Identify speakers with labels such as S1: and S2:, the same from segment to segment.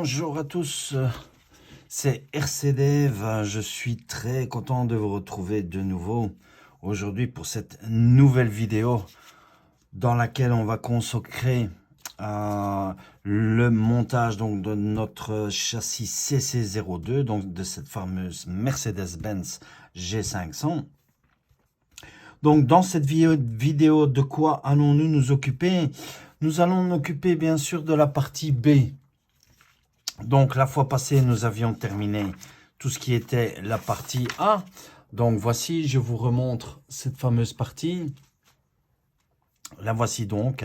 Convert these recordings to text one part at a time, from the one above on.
S1: Bonjour à tous, c'est RCDev. Je suis très content de vous retrouver de nouveau aujourd'hui pour cette nouvelle vidéo dans laquelle on va consacrer le montage donc de notre châssis CC02, donc de cette fameuse Mercedes-Benz G500. Donc dans cette vidéo, de quoi allons-nous nous occuper? Nous allons nous occuper bien sûr de la partie B. Donc la fois passée, nous avions terminé tout ce qui était la partie A. Donc voici, je vous remontre cette fameuse partie. La voici donc.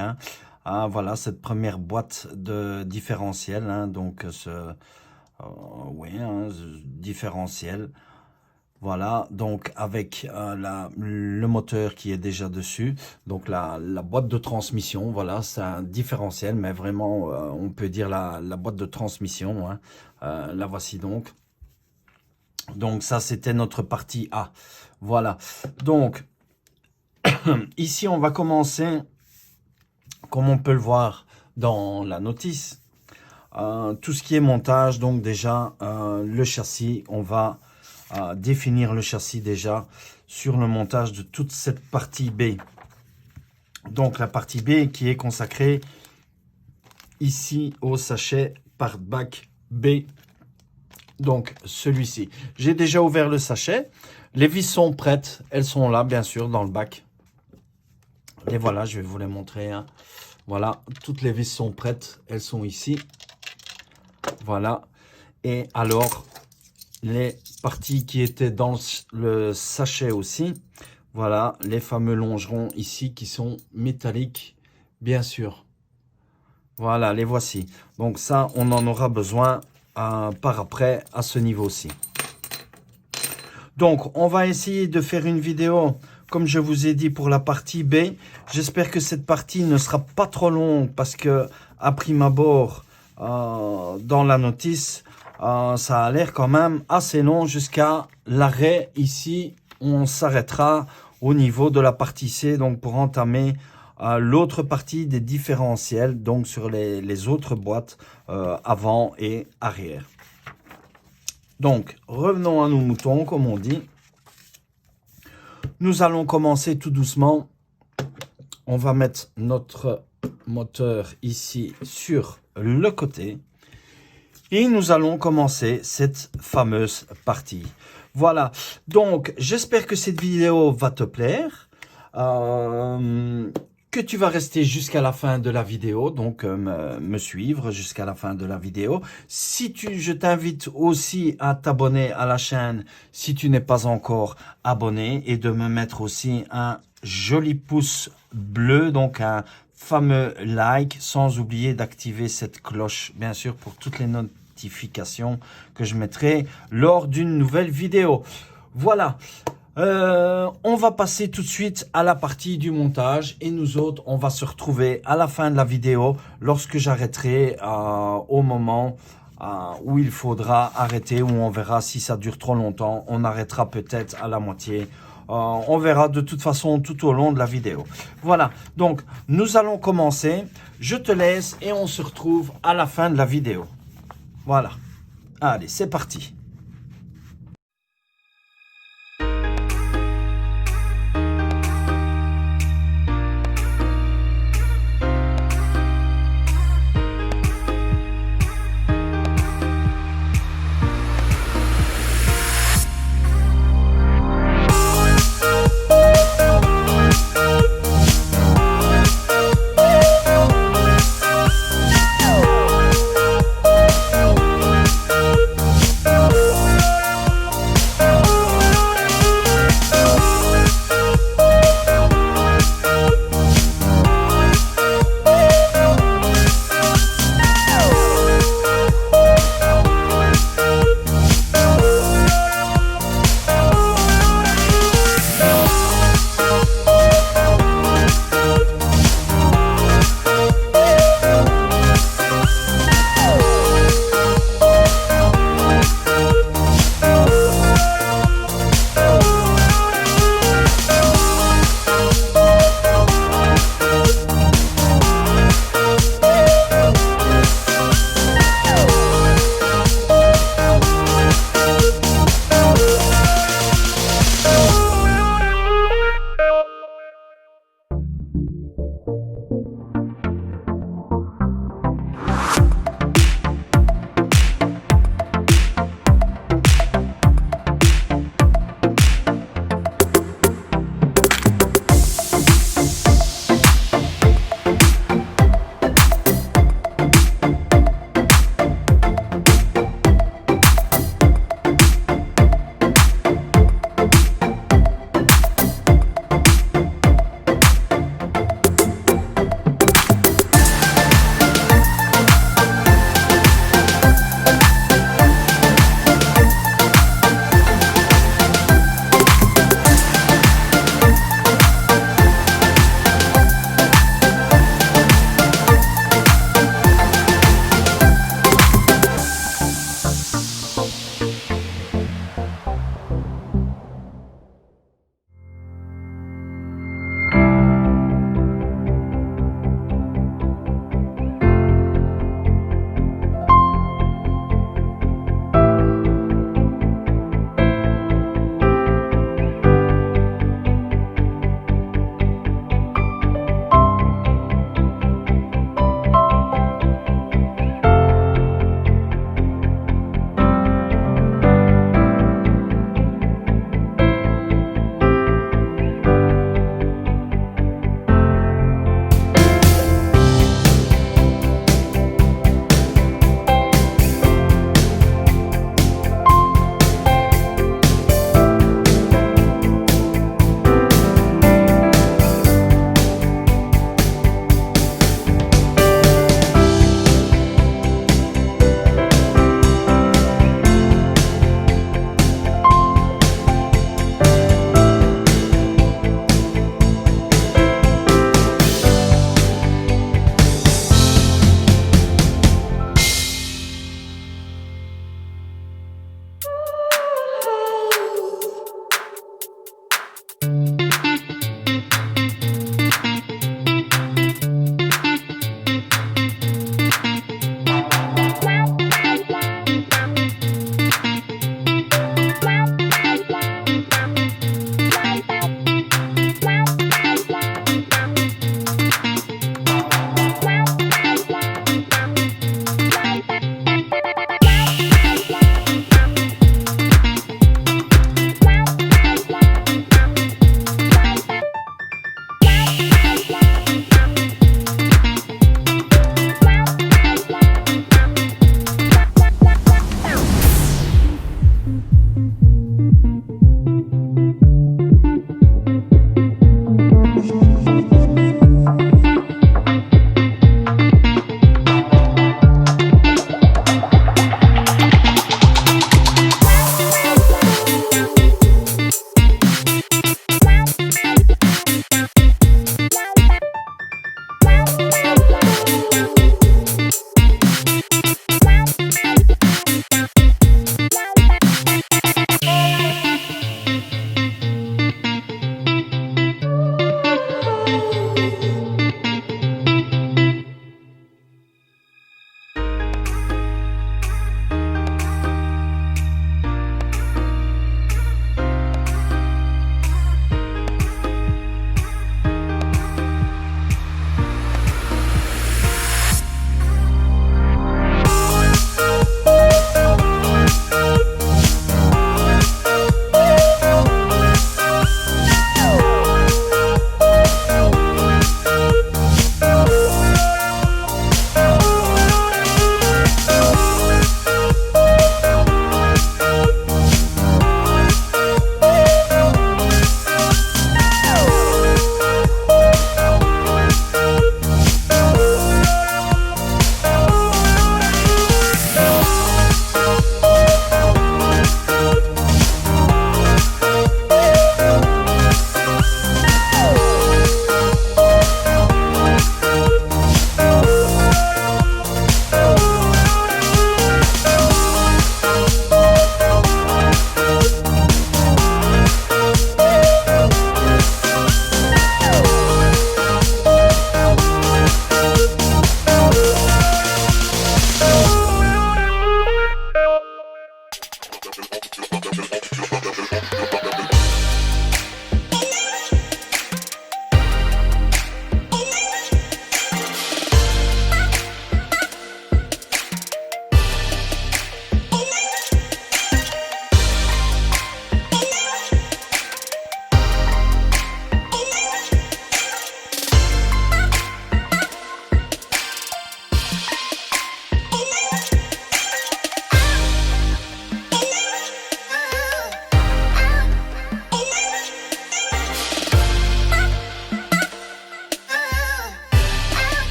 S1: Voilà cette première boîte de différentiel. Donc ce différentiel. Voilà, donc avec le moteur qui est déjà dessus, donc la boîte de transmission, voilà, c'est un différentiel, mais vraiment, on peut dire la boîte de transmission, la voici donc. Donc ça, c'était notre partie A. Voilà, donc, ici, on va commencer, comme on peut le voir dans la notice, tout ce qui est montage, donc déjà, le châssis, on va définir le châssis déjà sur le montage de toute cette partie B. Donc la partie B qui est consacrée ici au sachet part back B. Donc celui-ci. J'ai déjà ouvert le sachet. Les vis sont prêtes. Elles sont là bien sûr dans le bac. Et voilà, je vais vous les montrer. Voilà, toutes les vis sont prêtes. Elles sont ici. Voilà. Et alors, les parties qui étaient dans le sachet aussi, voilà, les fameux longerons ici qui sont métalliques, bien sûr. Voilà, les voici. Donc ça, on en aura besoin par après à ce niveau-ci. Donc, on va essayer de faire une vidéo, comme je vous ai dit, pour la partie B. J'espère que cette partie ne sera pas trop longue parce que, à prime abord, dans la notice, ça a l'air quand même assez long jusqu'à l'arrêt. Ici, on s'arrêtera au niveau de la partie C, donc pour entamer l'autre partie des différentiels, donc sur les autres boîtes avant et arrière. Donc, revenons à nos moutons, comme on dit. Nous allons commencer tout doucement. On va mettre notre moteur ici sur le côté. Et nous allons commencer cette fameuse partie. Voilà, donc j'espère que cette vidéo va te plaire, que tu vas rester jusqu'à la fin de la vidéo, donc me suivre jusqu'à la fin de la vidéo. Je t'invite aussi à t'abonner à la chaîne si tu n'es pas encore abonné et de me mettre aussi un joli pouce bleu, donc un fameux like, sans oublier d'activer cette cloche, bien sûr, pour toutes les notifications que je mettrai lors d'une nouvelle vidéo. Voilà, on va passer tout de suite à la partie du montage et nous autres, on va se retrouver à la fin de la vidéo lorsque j'arrêterai au moment où il faudra arrêter, où on verra si ça dure trop longtemps. On arrêtera peut-être à la moitié. On verra de toute façon tout au long de la vidéo. Voilà, donc nous allons commencer. Je te laisse et on se retrouve à la fin de la vidéo. Voilà, allez, c'est parti.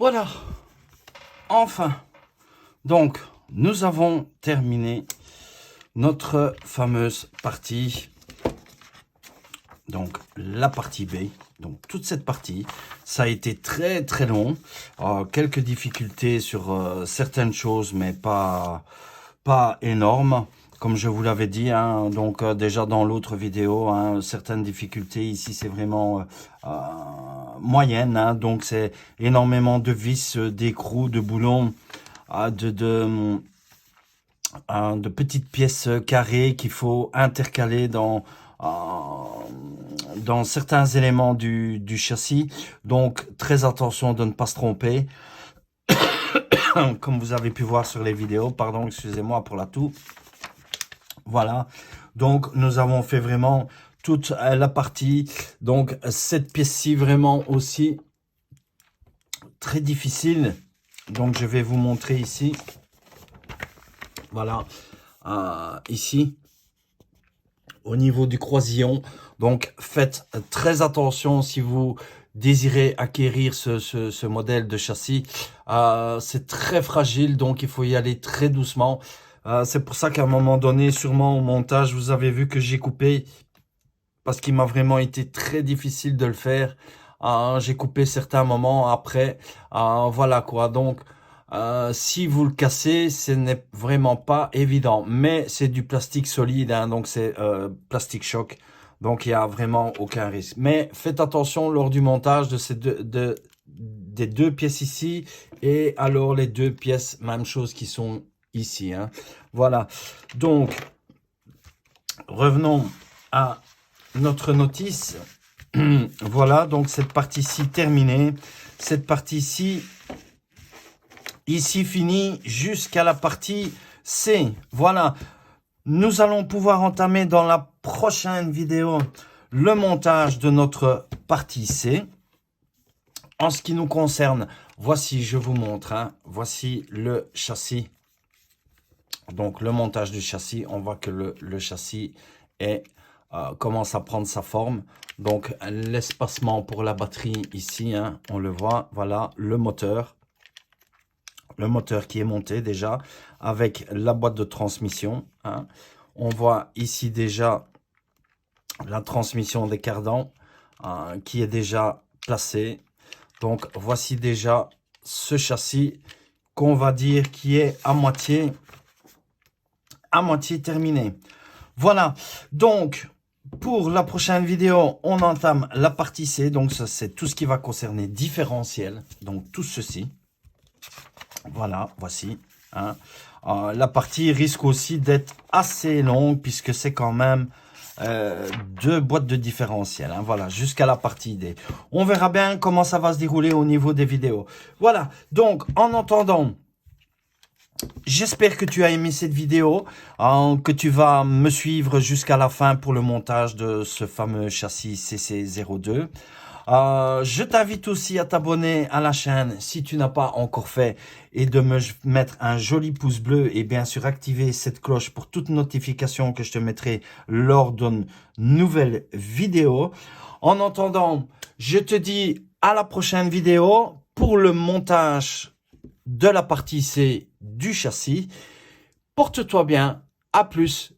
S1: Voilà, enfin, donc nous avons terminé notre fameuse partie, donc la partie B. Donc toute cette partie, ça a été très très long, quelques difficultés sur certaines choses, mais pas énormes, comme je vous l'avais dit, hein. Donc déjà dans l'autre vidéo, hein, certaines difficultés, ici c'est vraiment moyenne, hein. Donc c'est énormément de vis, d'écrous, de boulons, de petites pièces carrées qu'il faut intercaler dans certains éléments du châssis. Donc très attention de ne pas se tromper. Comme vous avez pu voir sur les vidéos, pardon, excusez-moi pour la toux. Voilà, donc nous avons fait vraiment toute la partie. Donc cette pièce-ci vraiment aussi très difficile. Donc je vais vous montrer ici. Voilà, ici, au niveau du croisillon. Donc faites très attention si vous désirez acquérir ce modèle de châssis. C'est très fragile, donc il faut y aller très doucement. C'est pour ça qu'à un moment donné, sûrement au montage, vous avez vu que j'ai coupé, parce qu'il m'a vraiment été très difficile de le faire. J'ai coupé certains moments après. Voilà quoi, donc si vous le cassez, ce n'est vraiment pas évident. Mais c'est du plastique solide, hein, donc c'est plastique choc. Donc il n'y a vraiment aucun risque. Mais faites attention lors du montage de ces des deux pièces ici, et alors les deux pièces, même chose, qui sont ici, hein. Voilà, donc revenons à notre notice. Voilà, donc cette partie-ci terminée, cette partie-ci ici finie jusqu'à la partie C. Voilà, nous allons pouvoir entamer dans la prochaine vidéo le montage de notre partie C. En ce qui nous concerne, voici, je vous montre, hein, voici le châssis. Donc le montage du châssis, on voit que le châssis commence à prendre sa forme. Donc l'espacement pour la batterie ici, hein, on le voit. Voilà le moteur qui est monté déjà avec la boîte de transmission, hein. On voit ici déjà la transmission des cardans qui est déjà placée. Donc voici déjà ce châssis qu'on va dire qui est à moitié terminé. Voilà, donc pour la prochaine vidéo, on entame la partie C. Donc ça, c'est tout ce qui va concerner différentiel. Donc tout ceci. Voilà, voici, hein. La partie risque aussi d'être assez longue, puisque c'est quand même deux boîtes de différentiel, hein. Voilà, jusqu'à la partie D. On verra bien comment ça va se dérouler au niveau des vidéos. Voilà, donc en attendant, j'espère que tu as aimé cette vidéo, hein, que tu vas me suivre jusqu'à la fin pour le montage de ce fameux châssis CC02. Je t'invite aussi à t'abonner à la chaîne si tu n'as pas encore fait, et de me mettre un joli pouce bleu, et bien sûr activer cette cloche pour toute notification que je te mettrai lors d'une nouvelle vidéo. En attendant, je te dis à la prochaine vidéo pour le montage de la partie C du châssis. Porte-toi bien, à plus.